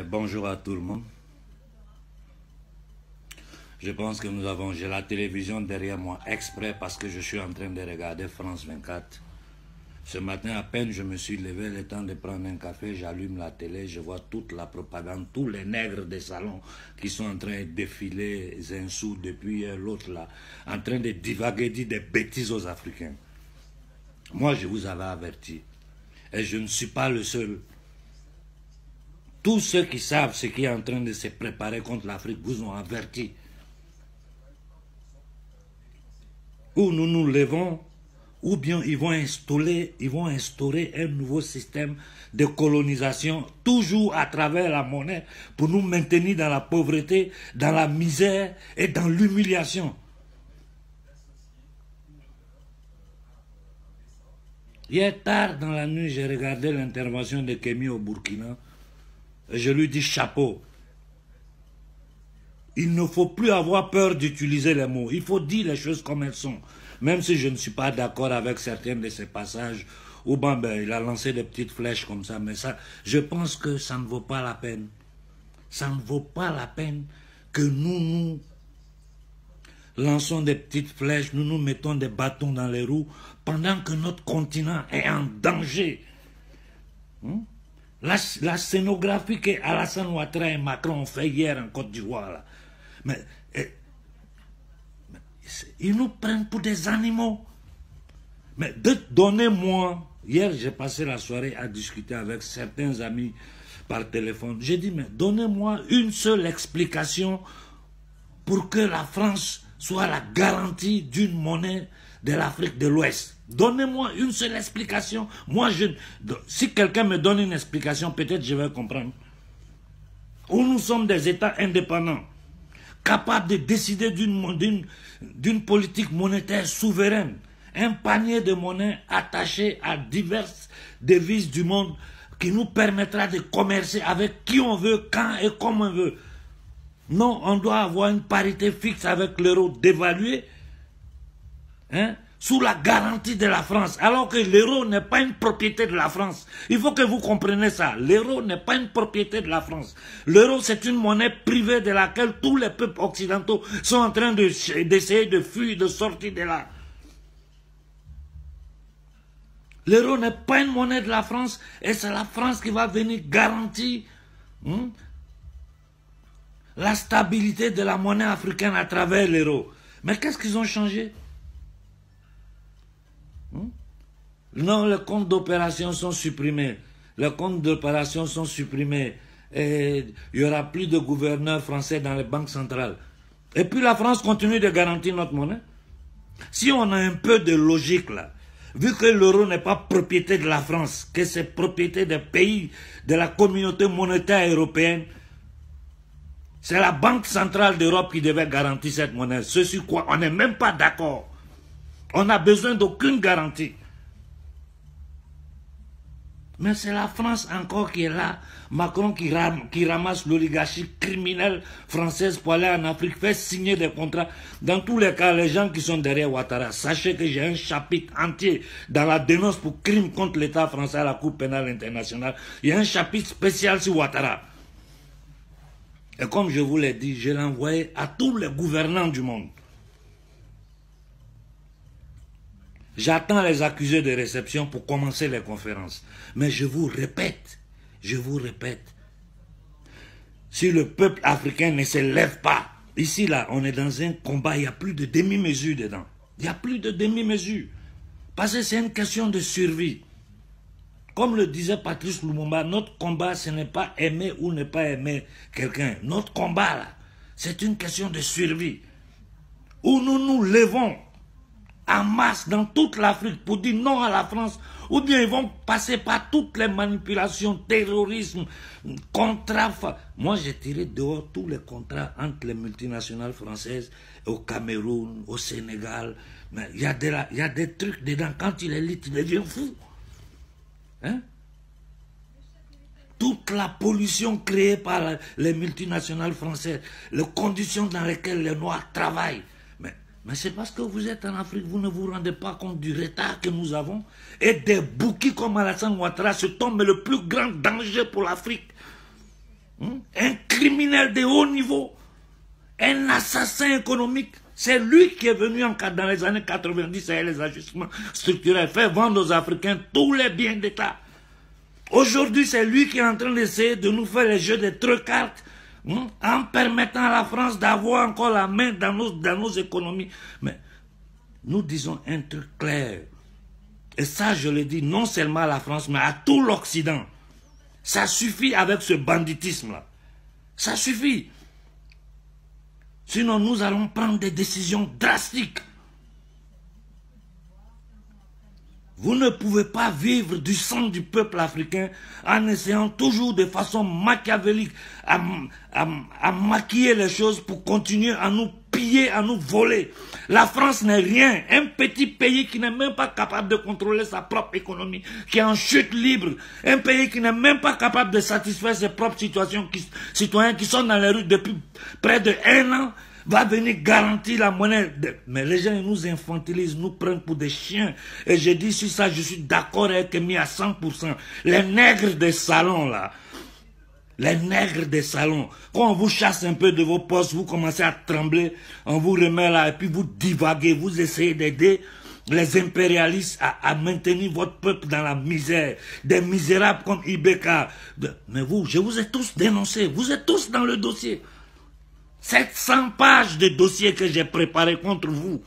Bonjour à tout le monde. Je pense que j'ai la télévision derrière moi exprès parce que je suis en train de regarder France 24. Ce matin, à peine je me suis levé, le temps de prendre un café, j'allume la télé, je vois toute la propagande, tous les nègres des salons qui sont en train de défiler un sou depuis l'autre là, en train de divaguer, dire des bêtises aux Africains. Moi, je vous avais averti. Et je ne suis pas le seul. Tous ceux qui savent ce qui est en train de se préparer contre l'Afrique vous ont averti. Ou nous nous levons, ou bien ils vont instaurer un nouveau système de colonisation, toujours à travers la monnaie, pour nous maintenir dans la pauvreté, dans la misère et dans l'humiliation. Hier tard dans la nuit, j'ai regardé l'intervention de Kémy au Burkina et je lui dis chapeau. Il ne faut plus avoir peur d'utiliser les mots. Il faut dire les choses comme elles sont. Même si je ne suis pas d'accord avec certains de ces passages, où il a lancé des petites flèches comme ça, mais ça, je pense que ça ne vaut pas la peine. Ça ne vaut pas la peine que nous lançons des petites flèches, nous mettons des bâtons dans les roues, pendant que notre continent est en danger. La scénographie que Alassane Ouattara et Macron ont fait hier en Côte d'Ivoire, mais ils nous prennent pour des animaux. Mais donnez-moi, hier j'ai passé la soirée à discuter avec certains amis par téléphone, j'ai dit mais donnez-moi une seule explication pour que la France soit la garantie d'une monnaie de l'Afrique de l'Ouest. Donnez-moi une seule explication. Moi, si quelqu'un me donne une explication, peut-être je vais comprendre. Où nous sommes des États indépendants, capables de décider d'une politique monétaire souveraine, un panier de monnaie attaché à diverses devises du monde qui nous permettra de commercer avec qui on veut, quand et comme on veut. Non, on doit avoir une parité fixe avec l'euro dévalué, sous la garantie de la France, alors que l'euro n'est pas une propriété de la France. Il faut que vous compreniez ça. L'euro n'est pas une propriété de la France. L'euro, c'est une monnaie privée de laquelle tous les peuples occidentaux sont en train d'essayer de fuir, de sortir de là. L'euro n'est pas une monnaie de la France et c'est la France qui va venir garantir la stabilité de la monnaie africaine à travers l'euro. Mais qu'est-ce qu'ils ont changé? Non, les comptes d'opération sont supprimés. Les comptes d'opération sont supprimés. Et il n'y aura plus de gouverneurs français dans les banques centrales. Et puis la France continue de garantir notre monnaie. Si on a un peu de logique là, vu que l'euro n'est pas propriété de la France, que c'est propriété des pays de la communauté monétaire européenne, c'est la Banque centrale d'Europe qui devait garantir cette monnaie. Ce sur quoi on n'est même pas d'accord. On n'a besoin d'aucune garantie. Mais c'est la France encore qui est là. Macron qui ramasse l'oligarchie criminelle française pour aller en Afrique, fait signer des contrats. Dans tous les cas, les gens qui sont derrière Ouattara, sachez que j'ai un chapitre entier dans la dénonce pour crime contre l'État français à la Cour pénale internationale. Il y a un chapitre spécial sur Ouattara. Et comme je vous l'ai dit, je l'ai envoyé à tous les gouvernants du monde. J'attends les accusés de réception pour commencer les conférences. Mais je vous répète, si le peuple africain ne se lève pas, ici là, on est dans un combat, il n'y a plus de demi-mesure dedans. Il n'y a plus de demi-mesure. Parce que c'est une question de survie. Comme le disait Patrice Lumumba, notre combat, ce n'est pas aimer ou ne pas aimer quelqu'un. Notre combat, là, c'est une question de survie. Où nous nous levons en masse dans toute l'Afrique pour dire non à la France, ou bien ils vont passer par toutes les manipulations, terrorisme, contrats. Moi, j'ai tiré dehors tous les contrats entre les multinationales françaises au Cameroun, au Sénégal. Mais il y a des trucs dedans, quand tu les lis, tu deviens fou. Toute la pollution créée par les multinationales françaises, les conditions dans lesquelles les Noirs travaillent. Mais c'est parce que vous êtes en Afrique, vous ne vous rendez pas compte du retard que nous avons. Et des bouquets comme Alassane Ouattara se tombent le plus grand danger pour l'Afrique. Un criminel de haut niveau. Un assassin économique. C'est lui qui est venu dans les années 90 avec les ajustements structurels, faire vendre aux Africains tous les biens d'État. Aujourd'hui, c'est lui qui est en train d'essayer de nous faire les jeux des trois cartes, en permettant à la France d'avoir encore la main dans nos économies. Mais nous disons un truc clair. Et ça, je le dis non seulement à la France, mais à tout l'Occident. Ça suffit avec ce banditisme-là. Ça suffit. Sinon, nous allons prendre des décisions drastiques. Vous ne pouvez pas vivre du sang du peuple africain en essayant toujours de façon machiavélique à maquiller les choses pour continuer à nous piller, à nous voler. La France n'est rien. Un petit pays qui n'est même pas capable de contrôler sa propre économie, qui est en chute libre. Un pays qui n'est même pas capable de satisfaire ses propres citoyens qui sont dans les rues depuis près de 1 an, va venir garantir la monnaie. Mais les gens nous infantilisent, nous prennent pour des chiens. Et je dis sur ça, je suis d'accord avec Emi à 100%. Les nègres des salons là, les nègres des salons, quand on vous chasse un peu de vos postes, vous commencez à trembler, on vous remet là et puis vous divaguez, vous essayez d'aider les impérialistes à maintenir votre peuple dans la misère. Des misérables comme Ibeka. Mais vous, je vous ai tous dénoncés, vous êtes tous dans le dossier. 700 pages de dossiers que j'ai préparés contre vous.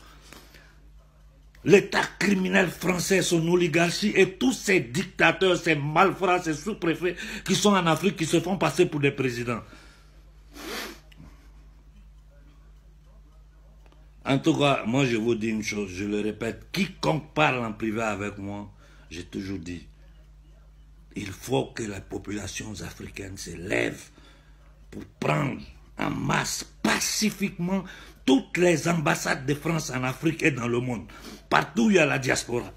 L'État criminel français, son oligarchie et tous ces dictateurs, ces malfrats, ces sous-préfets qui sont en Afrique, qui se font passer pour des présidents. En tout cas, moi je vous dis une chose, je le répète, quiconque parle en privé avec moi, j'ai toujours dit, il faut que les populations africaines se lèvent pour prendre en masse, pacifiquement, toutes les ambassades de France en Afrique et dans le monde. Partout où il y a la diaspora.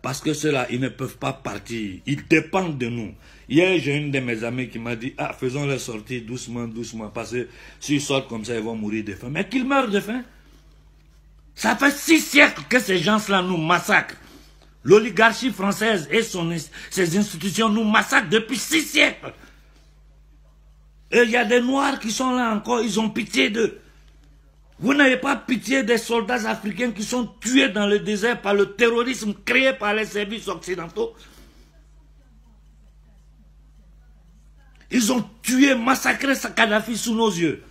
Parce que ceux-là, ils ne peuvent pas partir. Ils dépendent de nous. Hier, j'ai une de mes amies qui m'a dit, ah, faisons-les sortir doucement, doucement, parce que s'ils sortent comme ça, ils vont mourir de faim. Mais qu'ils meurent de faim. Ça fait 6 siècles que ces gens-là nous massacrent. L'oligarchie française et ses institutions nous massacrent depuis 6 siècles. Et il y a des Noirs qui sont là encore, ils ont pitié d'eux. Vous n'avez pas pitié des soldats africains qui sont tués dans le désert par le terrorisme créé par les services occidentaux. Ils ont tué, massacré Kadhafi sous nos yeux.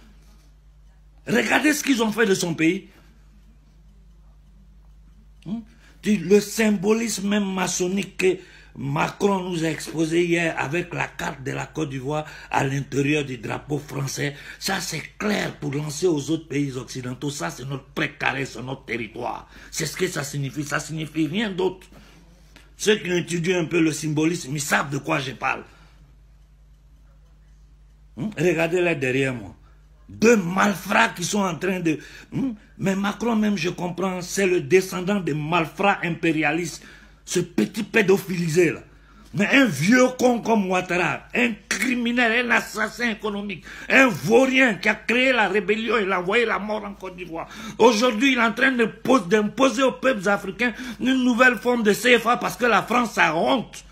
Regardez ce qu'ils ont fait de son pays. Le symbolisme même maçonnique que Macron nous a exposé hier avec la carte de la Côte d'Ivoire à l'intérieur du drapeau français. Ça, c'est clair pour lancer aux autres pays occidentaux. Ça, c'est notre précaré sur notre territoire. C'est ce que ça signifie. Ça signifie rien d'autre. Ceux qui ont étudié un peu le symbolisme, ils savent de quoi je parle. Regardez-les derrière moi. 2 malfrats qui sont en train de... Mais Macron même, je comprends, c'est le descendant des malfrats impérialistes. Ce petit pédophilisé là. Mais un vieux con comme Ouattara, un criminel, un assassin économique, un vaurien qui a créé la rébellion et l'a envoyé la mort en Côte d'Ivoire. Aujourd'hui, il est en train d'imposer aux peuples africains une nouvelle forme de CFA parce que la France a honte.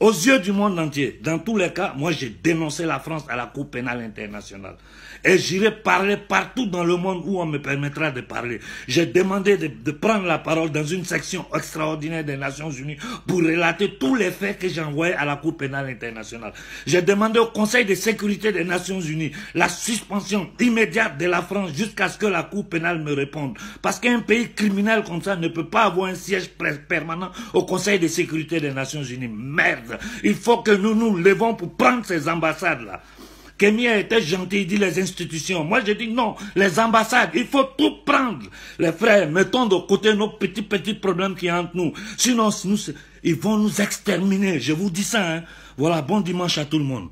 Aux yeux du monde entier. Dans tous les cas, moi j'ai dénoncé la France à la Cour pénale internationale. Et j'irai parler partout dans le monde où on me permettra de parler. J'ai demandé de prendre la parole dans une section extraordinaire des Nations Unies pour relater tous les faits que j'ai envoyés à la Cour pénale internationale. J'ai demandé au Conseil de sécurité des Nations Unies la suspension immédiate de la France jusqu'à ce que la Cour pénale me réponde. Parce qu'un pays criminel comme ça ne peut pas avoir un siège permanent au Conseil de sécurité des Nations Unies. Merde! Il faut que nous nous levons pour prendre ces ambassades-là. Kémy a été gentil, il dit les institutions. Moi, je dis non, les ambassades, il faut tout prendre. Les frères, mettons de côté nos petits problèmes qui entre nous. Sinon, ils vont nous exterminer. Je vous dis ça. Hein. Voilà, bon dimanche à tout le monde.